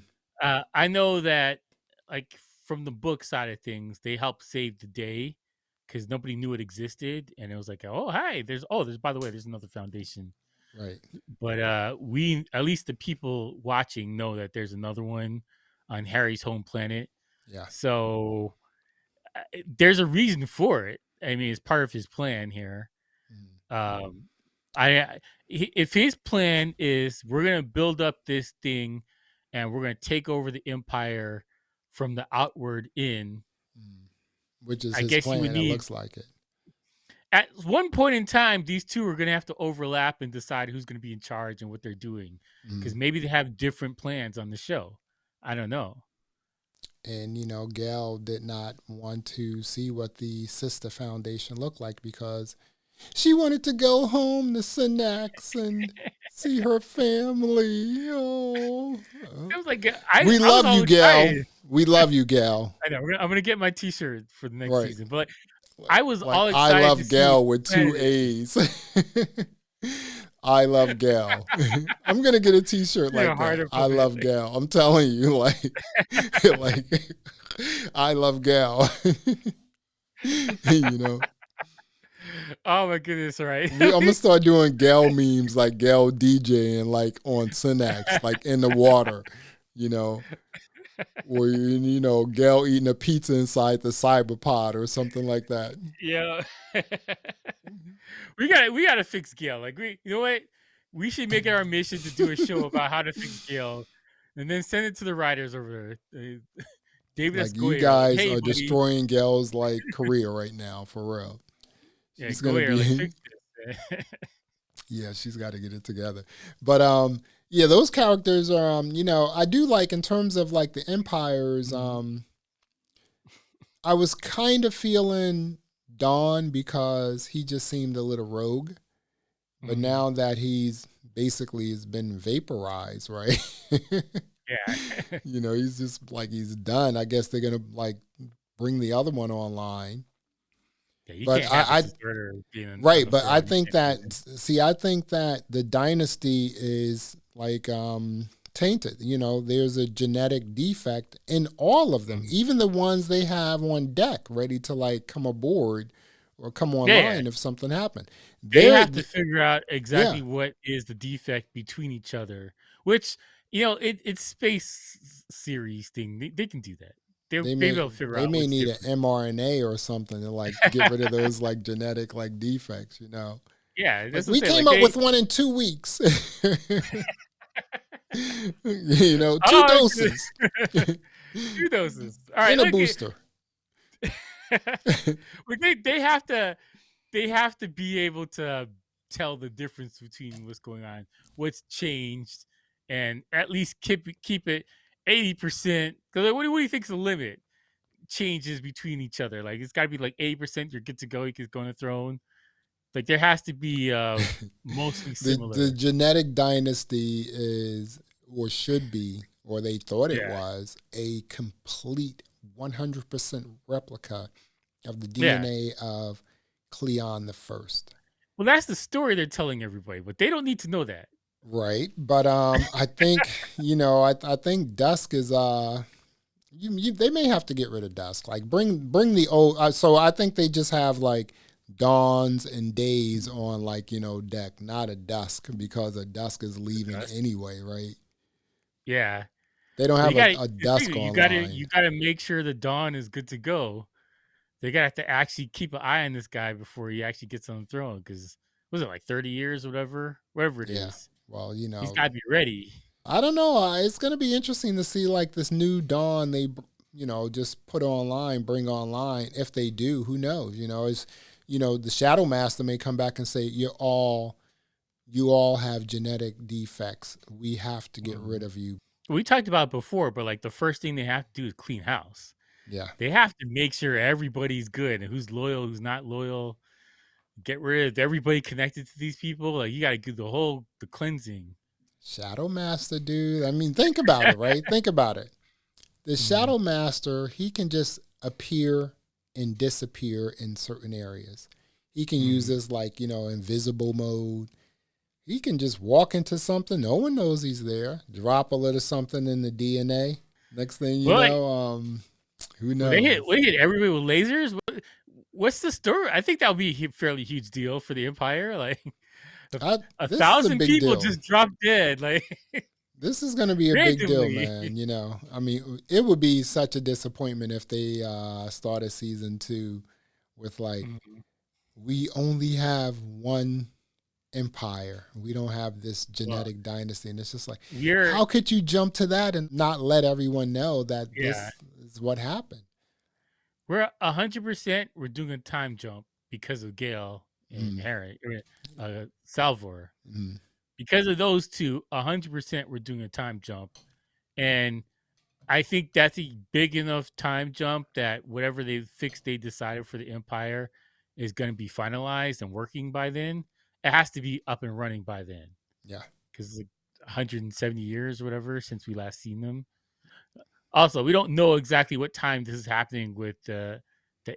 I know that, like from the book side of things, they helped save the day because nobody knew it existed, and it was like, oh hi, there's by the way, there's another foundation, Right. but we at least the people watching know that there's another one on Harry's home planet. Yeah. So there's a reason for it. I mean, it's part of his plan here. Mhm. Um, if his plan is we're gonna build up this thing, and we're gonna take over the empire from the outward in, Mhm. Which is I his guess you would plan. It need looks like it. at one point in time these two are gonna have to overlap and decide who's gonna be in charge and what they're doing because Mhm. maybe they have different plans on the show. I don't know. And Gail did not want to see what the sister foundation looked like because she wanted to go home to Synax and see her family. Oh, I was like, we I was love all you, Gal. excited. We love you, Gal. I know I'm gonna get my T-shirt for the next Right. season, but Like, I was like all I excited to love see what Gal with planet two it is. A's. I love Gal. I'm gonna get a T-shirt You know, like hard that. to I put it. love Gal. I'm telling you, like I love Gal. you know, Oh my goodness! All right. I'm gonna start doing Gal memes like Gal DJing like on Synax, like in the water. You know, or Gal eating a pizza inside the cyberpod or something like that. Yeah. We gotta fix Gail. Like you know what? We should make it our mission to do a show about how to fix Gail, and then send it to the writers over there. David S. Like you Goyer. Like, guys hey, are buddy. destroying Gal's like career right now, for real. Yeah, She's gonna Goyer. Like, be fix this. yeah, she's got to get it together. But yeah, those characters are I do like in terms of like the empires. I was kind of feeling Dawn because he just seemed a little rogue. But Mhm. now that he's basically has been vaporized, right? Yeah. He's just like he's done. I guess they're gonna like bring the other one online. Yeah, you But can't have a I deserter being on right, the but I throne. You think can't do that that. I think that the dynasty is like tainted. There's a genetic defect in all of them, Mhm. even the ones they have on deck ready to like come aboard or come Yeah, yeah. online if something happened. They They're have to figure out yeah, exactly what is the defect between each other, which it's space series thing. They can do that. they Maybe may they'll figure they out may what's need an different. mRNA or something to like get rid of those like genetic like defects. Yeah, Like that's what I'm we saying. came Like up they with one in 2 weeks. Two oh doses two doses. All right, in a look booster. like they have to be able to tell the difference between what's going on, what's changed, and at least keep it 80%. Because what do you think is the limit? Changes between each other. Like it's got to be like 80%. You're good to go. You can go on the throne. Like there has to be mostly the similar. genetic dynasty is or should be or they thought it Yeah, was a complete 100% replica of the yeah. DNA of Cleon the First. Well, that's the story they're telling everybody, but they don't need to know that. Right, but I think I think Dusk is They may have to get rid of dusk. Like bring the old. So I think they just have like dawns and days on like deck, not a dusk because a dusk is leaving Dusk. anyway, right? Yeah. They don't Well, have you got a the thing. dusk You online. gotta make sure the dawn is good to go. They gotta have to actually keep an eye on this guy before he actually gets on the throne. Because was it like 30 years, or whatever it Yeah. is? Well, He's got to be ready. I don't know. It's going to be interesting to see like this new dawn they just put online, bring online. If they do, who knows? It's the Shadow Master may come back and say you all have genetic defects. We have to get rid Mhm. of you. We talked about it before, but like the first thing they have to do is clean house. Yeah. They have to make sure everybody's good and who's loyal, who's not loyal. Get rid of everybody connected to these people. Like you got to do the cleansing. Shadow Master, dude. I mean, think about it, right? Think about it. The Mhm. Shadow Master, he can just appear and disappear in certain areas. He can use Mhm. this like, invisible mode. He can just walk into something. No one knows he's there. Drop a little something in the DNA. Next thing you Well, like, know, who well, knows? they hit everybody with lasers. What's the story? I think that would be a fairly huge deal for the Empire. Like a This is a thousand big people deal. just dropped dead, like This is going to be a big deal, randomly. man. I mean, it would be such a disappointment if they started season 2 with like, Mhm. we only have one empire. We don't have this Well, genetic dynasty. And it's just like, we're how could you jump to that and not let everyone know that yeah, this is what happened? we're 100%. We're doing a time jump because of Gale and Mm, Harry, Salvor. mm, Because of those two, 100% we're doing a time jump, and I think that's a big enough time jump that whatever they decided for the Empire is going to be finalized and working by then. It has to be up and running by then yeah. because it's like 170 years or whatever since we last seen them. Also, we don't know exactly what time this is happening with the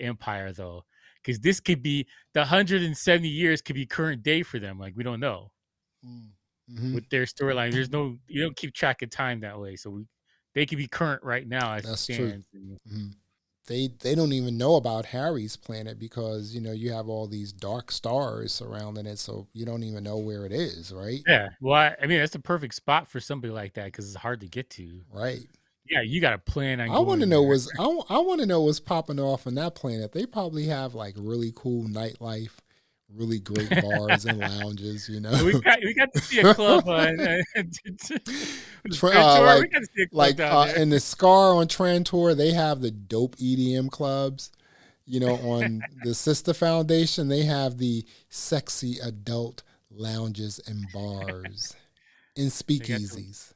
Empire though, because this could be the 170 years could be current day for them. Like we don't know Mm, hmm. with their storyline. There's no you don't keep track of time that way, so they could be current right now as it That's true. stands. And, Hmm. They don't even know about Harry's planet because you have all these dark stars surrounding it, so you don't even know where it is, right? yeah, well, I mean that's the perfect spot for somebody like that because it's hard to get to. Right. Yeah, you got to plan on I want to going know there. I want to know what's popping off on that planet. They probably have like really cool nightlife, really great bars and lounges. We got to see a club on Tour. We Like got to see a club down there. in the Scar on Trantor, they have the dope EDM clubs. On the Sister Foundation, they have the sexy adult lounges and bars and They got the speakeasies.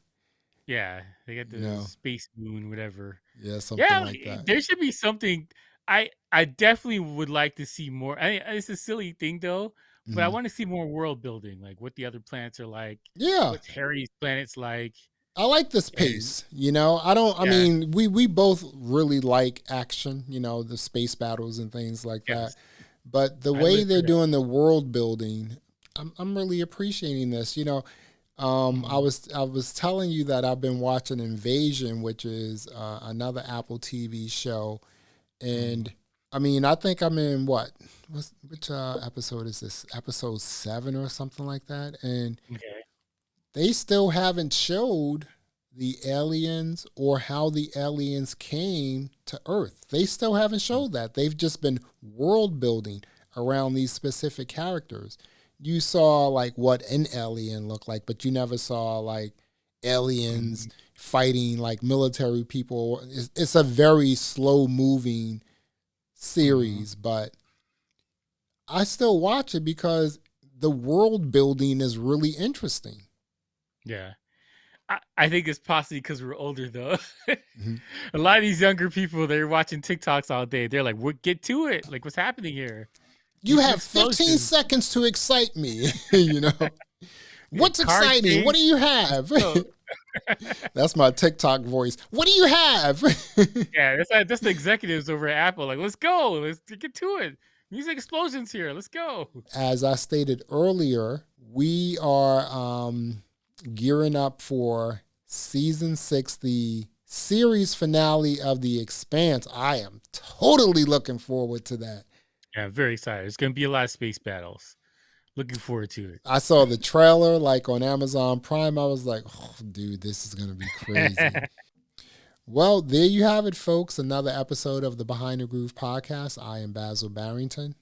yeah, they got You the know, space moon, whatever. yeah, something Yeah, like that. there should be something. I definitely would like to see more. It's a silly thing though, but I Mhm. want to see more world building, like what the other planets are like, Yeah, what's Harry's planets like, I like this and pace. I don't. I yeah, mean, we both really like action. The space battles and things like that. yes, But the I way live for they're that. doing the world building, I'm really appreciating this. Mhm. I was telling you that I've been watching Invasion, which is another Apple TV show, and Mhm. I mean, I think I'm in which episode is this? Episode 7 or something like that, and Okay. they still haven't showed the aliens or how the aliens came to Earth. They still haven't showed that. They've just been world building around these specific characters. You saw like what an alien looked like, but you never saw like aliens Mhm. fighting like military people. It's a very slow moving Mhm. series, but I still watch it because the world building is really interesting. Yeah. I think it's possibly because we're older though. Mhm. A lot of these younger people, they're watching TikToks all day. They're like, "What? Get to it! Like, what's happening here? You Give some have 15 explosions." seconds to excite me. What's Car exciting? What chase. do you Let's have? go. That's my TikTok voice. What do you have? Yeah, that's the executives over at Apple. Like, let's go. Let's get to it. Music explosions here. Let's go. As I stated earlier, we are gearing up for season 6, the series finale of The Expanse. I am totally looking forward to that. Yeah, I'm very excited. It's going to be a lot of space battles. Looking forward to it. I saw the trailer like on Amazon Prime. I was like, oh, dude, this is going to be crazy. Well, there you have it, folks. Another episode of the Behind the Groove podcast. I am Basil Barrington.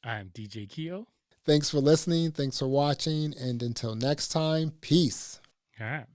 I'm DJ Keo. Thanks for listening. Thanks for watching. And until next time, peace. All right.